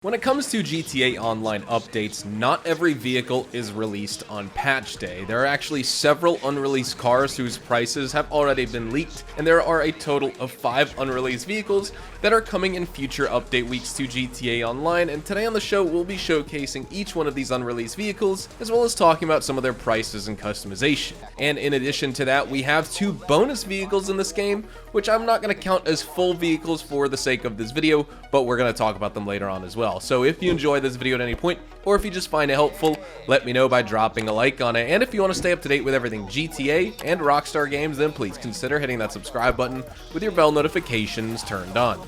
When it comes to GTA Online updates, not every vehicle is released on patch day. There are actually several unreleased cars whose prices have already been leaked, and there are a total of 5 unreleased vehicles that are coming in future update weeks to GTA Online, and today on the show we'll be showcasing each one of these unreleased vehicles, as well as talking about some of their prices and customization. And in addition to that, we have 2 bonus vehicles in this game, which I'm not going to count as full vehicles for the sake of this video, but we're going to talk about them later on as well. So if you enjoy this video at any point, or if you just find it helpful, let me know by dropping a like on it. And if you want to stay up to date with everything GTA and Rockstar games, then please consider hitting that subscribe button with your bell notifications turned on.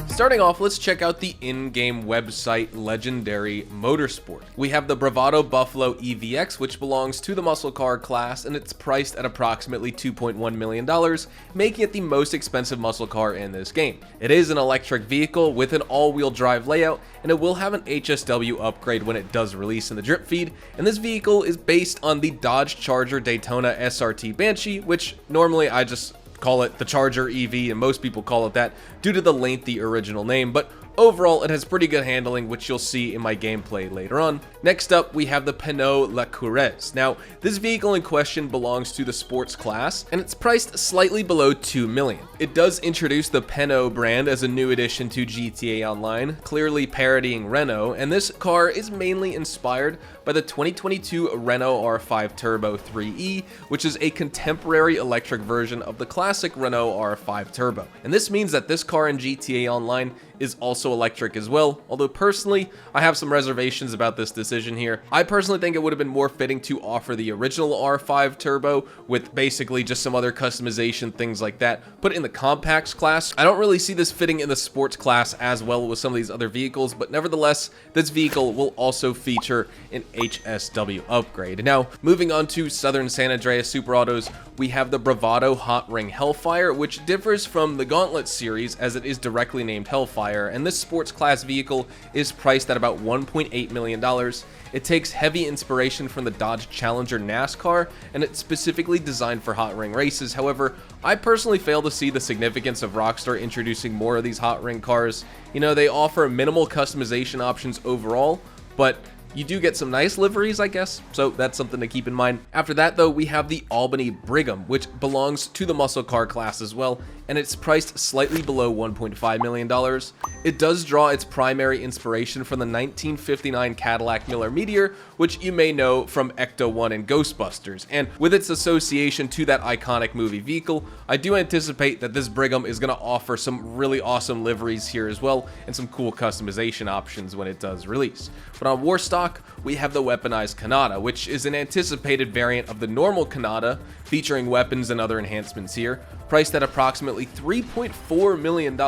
Starting off, let's check out the in-game website Legendary Motorsport. We have the Bravado Buffalo EVX, which belongs to the muscle car class, and it's priced at approximately $2.1 million, making it the most expensive muscle car in this game. It is an electric vehicle with an all-wheel drive layout, and it will have an HSW upgrade when it does release in the drip feed, and this vehicle is based on the Dodge Charger Daytona SRT Banshee, which normally I just call it the Charger EV, and most people call it that due to the lengthy original name, but overall it has pretty good handling, which you'll see in my gameplay later on. Next up, we have the Pinot La Courez. Now, this vehicle in question belongs to the sports class, and it's priced slightly below $2 million. It does introduce the Pinot brand as a new addition to GTA Online, clearly parodying Renault, and this car is mainly inspired by the 2022 Renault R5 Turbo 3E, which is a contemporary electric version of the classic Renault R5 Turbo. And this means that this car in GTA Online is also electric as well, although personally, I have some reservations about this decision here. I personally think it would have been more fitting to offer the original R5 Turbo with basically just some other customization, things like that, put it in the compacts class. I don't really see this fitting in the sports class as well with some of these other vehicles, but nevertheless, this vehicle will also feature an HSW upgrade. Now, moving on to Southern San Andreas Super Autos, we have the Bravado Hot Ring Hellfire, which differs from the Gauntlet series as it is directly named Hellfire, and this sports class vehicle is priced at about $1.8 million. It takes heavy inspiration from the Dodge Challenger NASCAR, and it's specifically designed for hot ring races. However, I personally fail to see the significance of Rockstar introducing more of these hot ring cars. You know, they offer minimal customization options overall, but you do get some nice liveries, I guess, so that's something to keep in mind. After that, though, we have the Albany Brigham, which belongs to the muscle car class as well, and it's priced slightly below $1.5 million. It does draw its primary inspiration from the 1959 Cadillac Miller Meteor, which you may know from Ecto-1 and Ghostbusters, and with its association to that iconic movie vehicle, I do anticipate that this Brigham is going to offer some really awesome liveries here as well, and some cool customization options when it does release. But on Warstock, we have the Weaponized Canada, which is an anticipated variant of the normal Canada, featuring weapons and other enhancements here. Priced at approximately $3.4 million,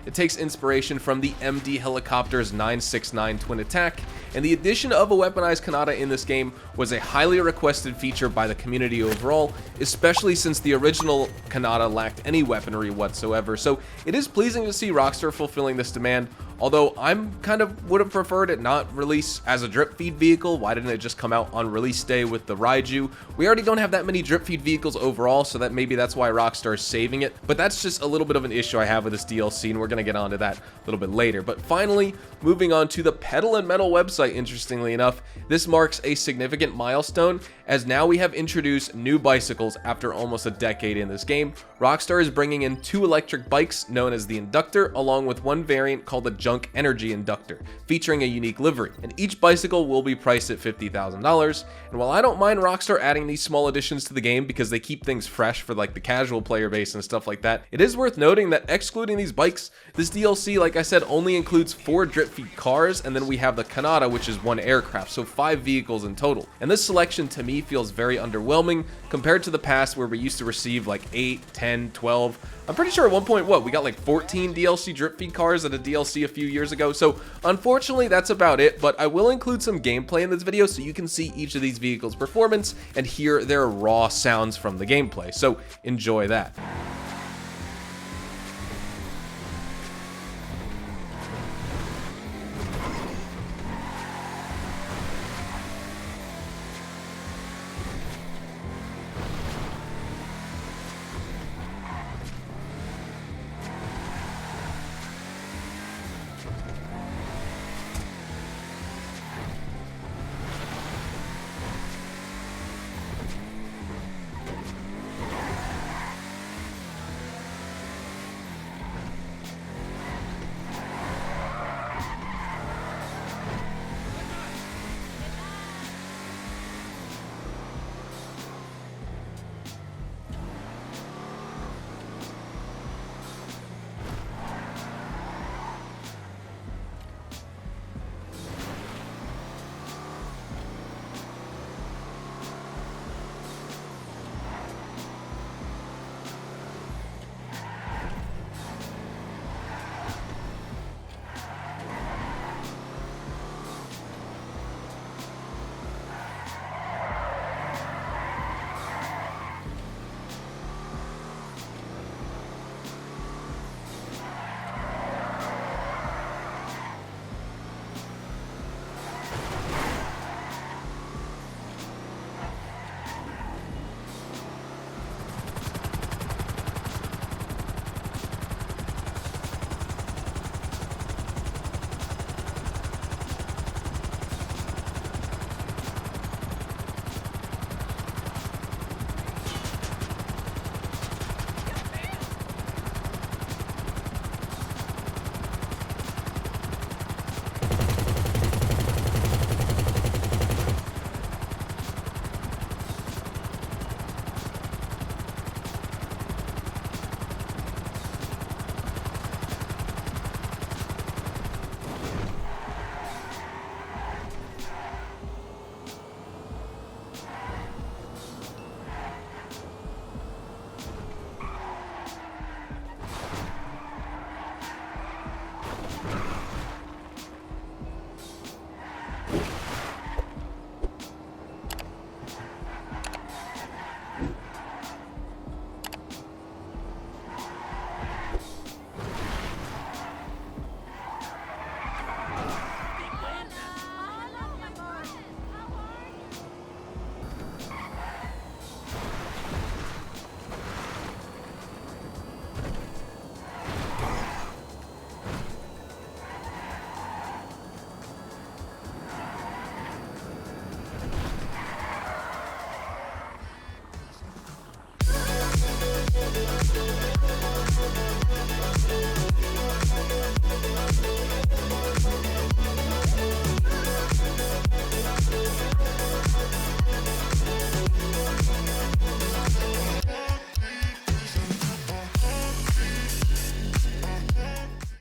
it takes inspiration from the MD Helicopter's 969 Twin Attack, and the addition of a Weaponized Canada in this game was a highly requested feature by the community overall, especially since the original Canada lacked any weaponry whatsoever. So it is pleasing to see Rockstar fulfilling this demand, although I'm kind of would have preferred it not release as a drip feed vehicle. Why didn't it just come out on release day with the Raiju? We already don't have that many drip feed vehicles overall, so that maybe that's why Rockstar is saving it, but that's just a little bit of an issue I have with this DLC, and we're going to get onto that a little bit later. But finally, moving on to the Pedal and Metal website, interestingly enough, this marks a significant milestone, as now we have introduced new bicycles after almost a decade in this game. Rockstar is bringing in 2 electric bikes known as the Inductor, along with one variant called the Junk Energy Inductor, featuring a unique livery, and each bicycle will be priced at $50,000. And while I don't mind Rockstar adding these small additions to the game because they keep things fresh for like the casual player base and stuff like that, it is worth noting that excluding these bikes, this DLC, like I said, only includes 4 drip feed cars, and then we have the Canada, which is 1 aircraft, so 5 vehicles in total. And this selection to me feels very underwhelming compared to the past where we used to receive like 8, 10, 12. I'm pretty sure at one point, we got like 14 DLC drip feed cars at a DLC a few years ago, so unfortunately that's about it, but I will include some gameplay in this video so you can see each of these vehicles' performance and hear their raw sounds from the gameplay, so enjoy that.